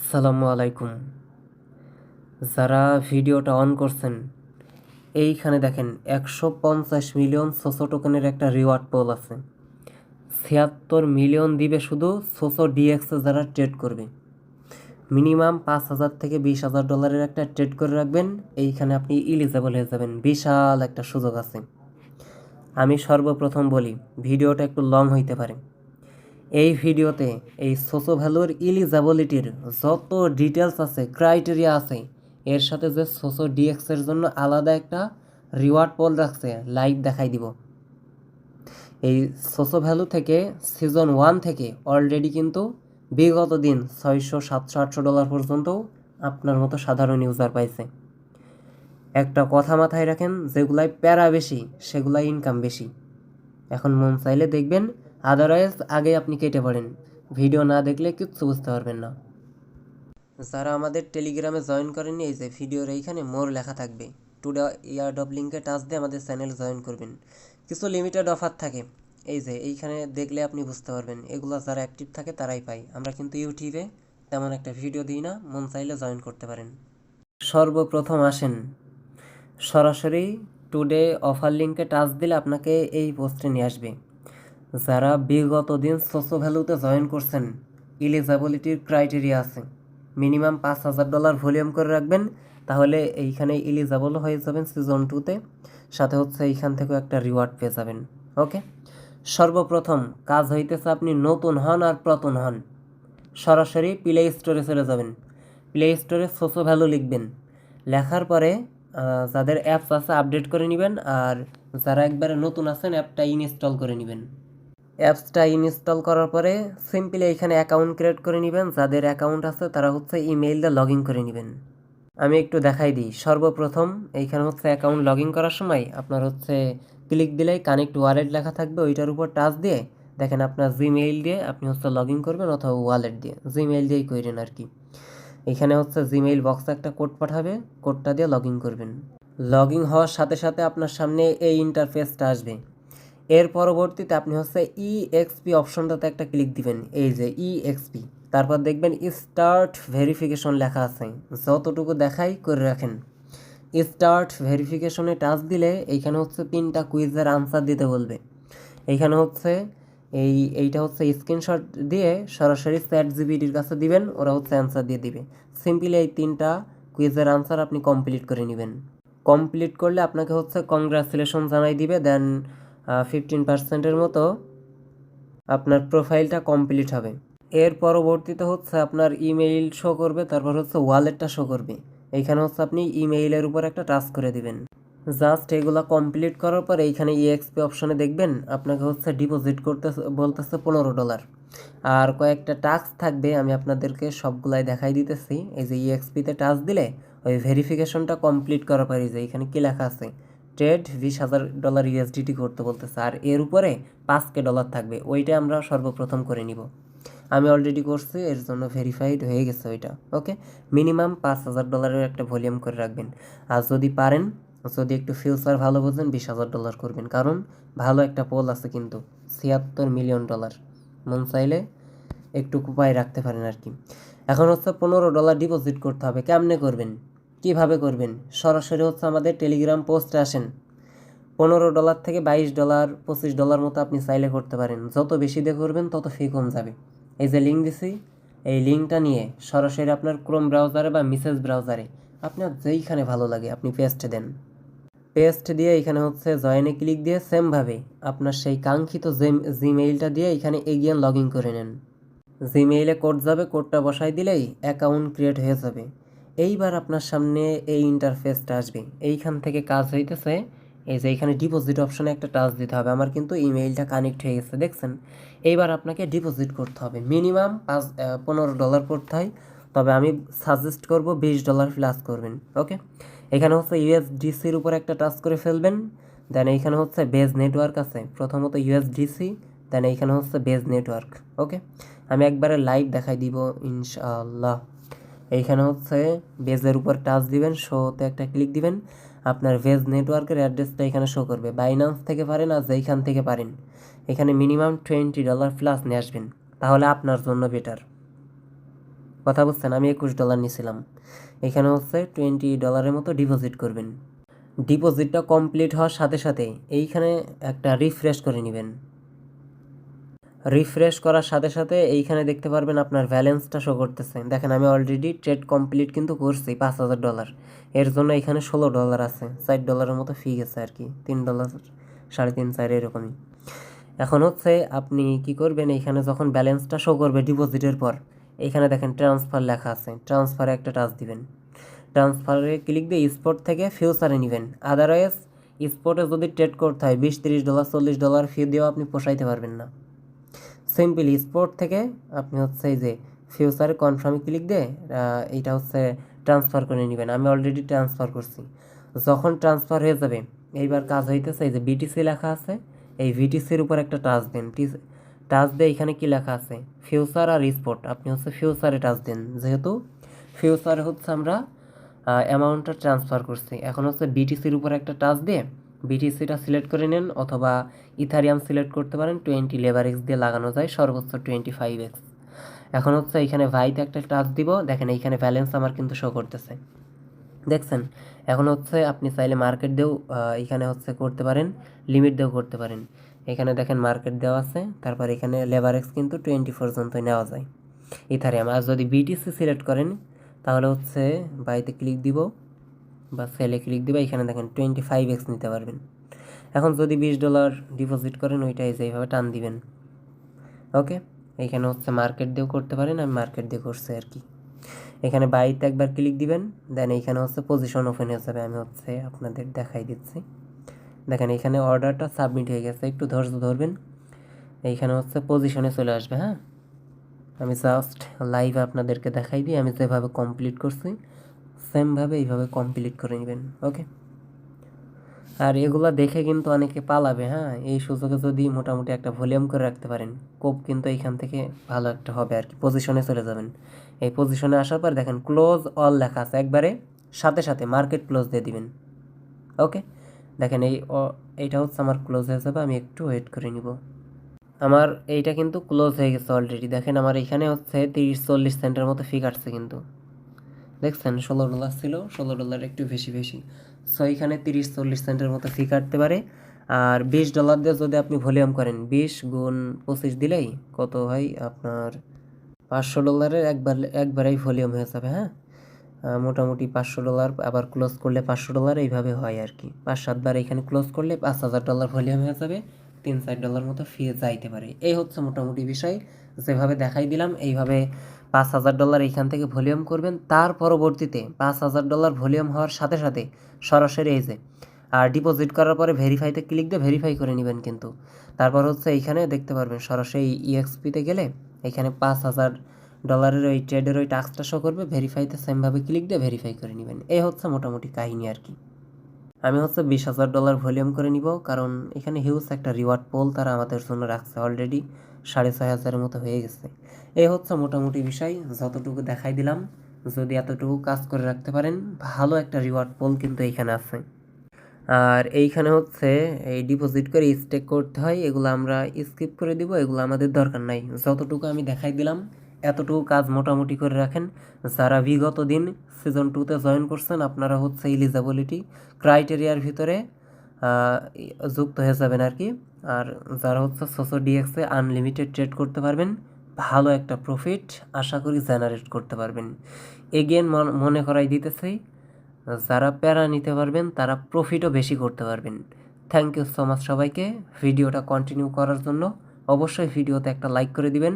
আসসালামু আলাইকুম। যারা ভিডিওটা অন করছেন, এইখানে দেখেন 150 মিলিয়ন সোসো টোকেনের একটা রিওয়ার্ড পোল আছে। 76 মিলিয়ন দিবে শুধু সোসো ডিএক্সে যারা ট্রেড করবে। মিনিমাম 5,000 থেকে 20,000 ডলারের একটা ট্রেড করে রাখবেন। এইখানে আপনি ইলিজেবল হয়ে যাবেন। বিশাল একটা সুযোগ আছে। আমি সর্বপ্রথম বলি, ভিডিওটা একটু লং হইতে পারে। এই ভিডিওতে এই সোসো ভ্যালুর ইলিজিবিলিটির যত ডিটেলস আছে, ক্রাইটেরিয়া আছে, এর সাথে যে সোসো ডিএক্সের জন্য আলাদা একটা রিওয়ার্ড পোল রাখছে, লাইভ দেখাই দিব। এই সোসো ভ্যালু থেকে সিজন 1 থেকে অলরেডি কিন্তু বিগত দিন 600, 700, 800 ডলার পর্যন্তও আপনার মতো সাধারণ ইউজার পাইছে। একটা কথা মাথায় রাখেন, যেগুলাই প্যারা বেশি সেগুলাই ইনকাম বেশি। এখন মন চাইলে দেখবেন, আদারওয়াইজ আগে আপনি কেটে পড়েন। ভিডিও না দেখলে কিচ্ছু বুঝতে পারবেন না। যারা আমাদের টেলিগ্রামে জয়েন করেননি, এই যে ভিডিওর এইখানে মোর লেখা থাকবে, টুডে ইয়ারডপ লিঙ্কে টাচ দিয়ে আমাদের চ্যানেল জয়েন করবেন। কিছু লিমিটেড অফার থাকে, এই যে এইখানে দেখলে আপনি বুঝতে পারবেন। এগুলো যারা অ্যাক্টিভ থাকে তারাই পায়। আমরা কিন্তু ইউটিউবে তেমন একটা ভিডিও দিই না, মন চাইলে জয়েন করতে পারেন। সর্বপ্রথম আসেন, সরাসরি টুডে অফার লিঙ্কে টাচ দিলে আপনাকে এই পোস্টে নিয়ে আসবে। যারা বিগত দিন সোসো ভ্যালুতে জয়েন করছেন, ইলিজিবিলিটির ক্রাইটেরিয়া আছে। মিনিমাম 5,000 ডলার ভলিউম করে রাখবেন, তাহলে এইখানে ইলিজিবল হয়ে যাবেন সিজন 2তে। সাথে হচ্ছে এইখান থেকেও একটা রিওয়ার্ড পেয়ে যাবেন। ওকে, সর্বপ্রথম কাজ হইতেছে, আপনি নতুন হন আর প্রতন হন, সরাসরি প্লে স্টোরে চলে যাবেন। প্লে স্টোরে সোসো ভ্যালু লিখবেন। লেখার পরে যাদের অ্যাপস আছে আপডেট করে নেবেন, আর যারা একবারে নতুন আছেন অ্যাপটা ইনস্টল করে নেবেন। অ্যাপসটা ইনস্টল করার পরে সিম্পলি এখানে অ্যাকাউন্ট ক্রিয়েট করে নেবেন। যাদের অ্যাকাউন্ট আছে তারা হচ্ছে ইমেইল দিয়ে লগ ইন করে নেবেন। আমি একটু দেখাই দিই। সর্বপ্রথম এইখানে হচ্ছে অ্যাকাউন্ট লগ ইন করার সময় আপনার হচ্ছে ক্লিক দিলেই কানেক্ট ওয়ালেট লেখা থাকবে, ওইটার উপর টাচ দিয়ে দেখেন আপনার জিমেইল দিয়ে আপনি হচ্ছে লগ ইন করবেন, অথবা ওয়ালেট দিয়ে, জিমেইল দিয়েই করেন আর কি। এখানে হচ্ছে জিমেইল বক্সে একটা কোড পাঠাবে, কোডটা দিয়ে লগ ইন করবেন। লগ ইন হওয়ার সাথে সাথে আপনার সামনে এই ইন্টারফেসটা আসবে। এর পরবর্তীতে আপনি হচ্ছে ইএক্সপি অপশনটাতে একটা ক্লিক দিবেন, এই যে ইএক্সপি। তারপর দেখবেন স্টার্ট ভেরিফিকেশন লেখা আছে, যতটুকু দেখাই করে রাখেন। স্টার্ট ভেরিফিকেশনে টাচ দিলে এইখানে হচ্ছে 3টা কুইজের আনসার দিতে বলবে। এইখানে হচ্ছে এইটা হচ্ছে স্ক্রিনশট দিয়ে সরাসরি চ্যাটজিপিটির কাছে দিবেন, ওরা হচ্ছে অ্যান্সার দিয়ে দিবে। সিম্পলি এই 3টা কুইজের আনসার আপনি কমপ্লিট করে নেবেন। কমপ্লিট করলে আপনাকে হচ্ছে কংগ্রাচুলেশন জানাই দিবে। দেন 15%-এর মতো আপনার প্রোফাইলটা কমপ্লিট হবে। এর পরবর্তীতে হচ্ছে আপনার ইমেইল শো করবে, তারপর হচ্ছে ওয়ালেটটা শো করবে। এইখানে হচ্ছে আপনি ইমেইলের উপর একটা টাচ করে দিবেন। জাস্ট এগুলো কমপ্লিট করার পর এইখানে ইএক্সপি অপশনে দেখবেন আপনাকে হচ্ছে ডিপোজিট করতে বলতেছে $15। আর কয়েকটা টাস্ক থাকবে, আমি আপনাদেরকে সবগুলাই দেখাই দিতেছি। এই যে ইএক্সপিতে টাচ দিলে ওই ভেরিফিকেশনটা কমপ্লিট করার পরে যে এখানে কী লেখা আছে, ট্রেড $20,000 ইউএসডিটি করতে বলতেছে, আর এর উপরে $5,000 থাকবে। ওইটা আমরা সর্বপ্রথম করে নিব। আমি অলরেডি করছি, এর জন্য ভেরিফাইড হয়ে গেছে ওইটা। ওকে, মিনিমাম $5,000 একটা ভলিউম করে রাখবেন। আর যদি পারেন, যদি একটু ফিউচার ভালো বোঝেন, $20,000 করবেন, কারণ ভালো একটা পোল আছে কিন্তু $76 মিলিয়ন। মন চাইলে একটু কুপায় রাখতে পারেন আর কি। এখন হচ্ছে $15 ডিপোজিট করতে হবে। কেমনে করবেন, কিভাবে করবেন? সরাসরি হচ্ছে আমাদের টেলিগ্রাম পোস্টে আসেন। $15 থেকে $22, $25 মতো আপনি চাইলে করতে পারেন। যত বেশি দিয়ে করবেন তত ফি কম যাবে। এই যে লিঙ্ক দিছি, এই লিঙ্কটা নিয়ে সরাসরি আপনার ক্রোম ব্রাউজারে বা মেসেজ ব্রাউজারে আপনার যেইখানে ভালো লাগে আপনি পেস্ট দেন। পেস্ট দিয়ে এখানে হচ্ছে জয়েনে ক্লিক দিয়ে সেমভাবে আপনার সেই কাঙ্ক্ষিত জিমেইলটা দিয়ে এখানে এগিয়ে লগ ইন করে নেন। জিমেইলে কোড যাবে, কোডটা বসাই দিলেই অ্যাকাউন্ট ক্রিয়েট হয়ে যাবে। এইবার আপনার সামনে এই ইন্টারফেসটা আসবে। এইখান থেকে কাজ হইতেছে, এই যে এইখানে ডিপোজিট অপশনে একটা টাচ দিতে হবে। আমার কিন্তু ইমেইলটা কানেক্ট হয়ে গেছে, দেখছেন। এইবার আপনাকে ডিপোজিট করতে হবে। মিনিমাম $15 করতে হয়, তবে আমি সাজেস্ট করব $20 প্লাস করবেন। ওকে, এখানে হচ্ছে ইউএসডিসির উপর একটা টাচ করে ফেলবেন। দেন এইখানে হচ্ছে বেজ নেটওয়ার্ক আছে, প্রথমত ইউএসডিসি, দেন এইখানে হচ্ছে বেজ নেটওয়ার্ক। ওকে, আমি একবারে লাইভ দেখাই দিব ইনশাআল্লাহ। এইখানে হচ্ছে বেজের উপর টাচ দিবেন, শোতে একটা ক্লিক দিবেন, আপনার বেজ নেটওয়ার্কের অ্যাড্রেসটা এখানে শো করবে। বাইন্যান্স থেকে পারেন আর যেইখান থেকে পারেন, এখানে মিনিমাম $20 প্লাস নিয়ে আসবেন, তাহলে আপনার জন্য বেটার। কথা বুঝছেন? আমি $21 নিছিলাম। এখানে হচ্ছে $20 মতো ডিপোজিট করবেন। ডিপোজিটটা কমপ্লিট হওয়ার সাথে সাথে এইখানে একটা রিফ্রেশ করে নেবেন। রিফ্রেশ করার সাথে সাথে এইখানে দেখতে পারবেন আপনার ব্যালেন্সটা শো করতেছে। দেখেন আমি অলরেডি ট্রেড কমপ্লিট কিন্তু করছি $5000। এর জন্য এখানে $16 আছে, $4 মতো ফি গেছে আর কি, $3, 3.5, 4 এরকমই। এখন হচ্ছে আপনি কি করবেন, এইখানে যখন ব্যালেন্সটা শো করবে ডিপোজিটের পর, এইখানে দেখেন ট্রান্সফার লেখা আছে, ট্রান্সফারে একটা টাচ দিবেন। ট্রান্সফারে ক্লিক দিয়ে স্পট থেকে ফিউচারে নেবেন। আদারওয়াইজ স্পটে যদি ট্রেড করতে হয় $20, 30, $40 ফি দিয়েও আপনি পোষাইতে পারবেন না। সিম্পল স্পট থেকে আপনি হচ্ছে এই যে ফিউচারে কনফার্মে ক্লিক দিয়ে এইটা হচ্ছে ট্রান্সফার করে নেবেন। আমি অলরেডি ট্রান্সফার করছি। যখন ট্রান্সফার হয়ে যাবে, এইবার কাজ হইতেছে এই যে বিটিসি লেখা আছে, এই ভিটিসির উপর একটা টাচ দেন। টাচ দিয়ে এখানে কি লেখা আছে, ফিউচার আর স্পট, আপনি হচ্ছে ফিউচারে টাচ দেন। যেহেতু ফিউচারে হচ্ছে আমরা অ্যামাউন্টটা ট্রান্সফার করছি, এখন হচ্ছে বিটিসির উপর একটা টাচ দিয়ে বিটিসিটা সিলেক্ট করে নেন, অথবা ইথারিয়াম সিলেক্ট করতে পারেন। 20 লেভারেক্স দিয়ে লাগানো যায়, সর্বোচ্চ 25x। এখন হচ্ছে এইখানে ভাইতে একটা টাচ দিব। দেখেন এইখানে ব্যালেন্স আমার কিন্তু শো করতেছে, দেখছেন? এখন হচ্ছে আপনি চাইলে মার্কেট দিয়েও এখানে হচ্ছে করতে পারেন, লিমিট দিয়েও করতে পারেন। এখানে দেখেন মার্কেট দেওয়া আছে, তারপর এখানে লেভারেক্স কিন্তু 20 পর্যন্ত নেওয়া যায় ইথারিয়াম। আর যদি বিটিসি সিলেক্ট করেন তাহলে হচ্ছে বাইতে ক্লিক দিব বা সেলে ক্লিক দিবা, এখানে দেখেন 25x নিতে পারবেন। এখন যদি $20 ডিপোজিট করেন, ওইটাই যেইভাবে টান দিবেন। ওকে, এইখানে হচ্ছে মার্কেট দিয়েও করতে পারেন, আমি মার্কেট দিয়ে করছি আর কি। এখানে বাইতে একবার ক্লিক দিবেন, দেন এইখানে হচ্ছে পজিশন ওপেন হয়ে যাবে। আমি হচ্ছে আপনাদের দেখাই দিচ্ছি। দেখেন এখানে অর্ডারটা সাবমিট হয়ে গেছে, একটু ধৈর্য ধরবেন। এইখানে হচ্ছে পজিশনে চলে আসবে। হ্যাঁ, আমি জাস্ট লাইভ আপনাদেরকে দেখাই দিই, আমি যেভাবে কমপ্লিট করছি সেমভাবে এইভাবে কমপ্লিট করে নেবেন। ওকে, আর এগুলো দেখে কিন্তু অনেকে পালাবে। হ্যাঁ, এই সুযোগে যদি মোটামুটি একটা ভলিউম করে রাখতে পারেন, কোপ কিন্তু এইখান থেকে ভালো একটা হবে আর কি। পজিশনে চলে যাবেন। এই পজিশনে আসার পর দেখেন ক্লোজ অল লেখা আছে, একবারে সাথে সাথে মার্কেট ক্লোজ দিয়ে দিবেন। ওকে, দেখেন এইটা হচ্ছে আমার ক্লোজ হয়ে যাবে। আমি একটু ওয়েট করে নিব। আমার এইটা কিন্তু ক্লোজ হয়ে গেছে অলরেডি। দেখেন আমার এখানে হচ্ছে 30-40 সেন্টের মতো ফি কাটছে কিন্তু, দেখছেন? $16 ছিল, $16 একটু বেশি বেশি। সো এখানে 30-40 সেন্টের মতো ফি কাটতে পারে। আর $20 দিয়ে যদি আপনি ভলিউম করেন, 20 গুণ 25 দিলেই কত হয় আপনার, $500 একবারেই ভলিউম হয়ে যাবে। হ্যাঁ, মোটামুটি $500, আবার ক্লোজ করলে $500, এইভাবে হয় আর কি। 5-7 বার এখানে ক্লোজ করলে $5000 ভলিউম হয়ে যাবে, $3-4 মতো ফি যাইতে পারে। এই হচ্ছে মোটামুটি বিষয়। যেভাবে দেখাই দিলাম এইভাবে $5000 এইখান থেকে ভলিউম করবেন। তার পরবর্তীতে $5000 ভলিউম হওয়ার সাথে সাথে সরাসরি এই যে আর ডিপোজিট করার পরে ভেরিফাইতে ক্লিক দিয়ে ভেরিফাই করে নেবেন কিন্তু। তারপর হচ্ছে এইখানে দেখতে পারবেন সরাসরি ইএক্সপিতে গেলে এখানে $5000 ওই ট্রেডের ওই টাস্কটা শো করবে, ভেরিফাইতে সেমভাবে ক্লিক দিয়ে ভেরিফাই করে নেবেন। এই হচ্ছে মোটামুটি কাহিনী আর কি। আমি হচ্ছে $20000 ভলিউম করে নিব, কারণ এখানে হিউজ একটা রিওয়ার্ড পোল তারা আমাদের জন্য রাখছে, অলরেডি 6500 মতো হয়ে গেছে। এই হচ্ছে মোটামুটি বিষয়, যতটুকু দেখাই দিলাম। যদি এতটুকু কাজ করে রাখতে পারেন, ভালো একটা রিওয়ার্ড পোল কিন্তু এইখানে আছে। আর এইখানে হচ্ছে এই ডিপোজিট করে স্টেক করতে হয়, এগুলো আমরা স্কিপ করে দিব, এগুলো আমাদের দরকার নাই। যতটুকু আমি দেখাই দিলাম এতটুকু কাজ মোটামুটি করে রাখেন। যারা বিগত দিন সিজন 2তে জয়েন করছেন, আপনারা হচ্ছে এলিজিবিলিটি ক্রাইটেরিয়ার ভিতরে যুক্ত হয়ে যাবেন আর কি। আর যারা হচ্ছে সোসো ডিএক্সে আনলিমিটেড ট্রেড করতে পারবেন, ভালো একটা প্রফিট আশা করি জেনারেট করতে পারবেন। এগেন মনে করাই দিতেছি, যারা প্যারা নিতে পারবেন তারা প্রফিটও বেশি করতে পারবেন। থ্যাংক ইউ সো মাচ সবাইকে ভিডিওটা কন্টিনিউ করার জন্য। অবশ্যই ভিডিওতে একটা লাইক করে দিবেন।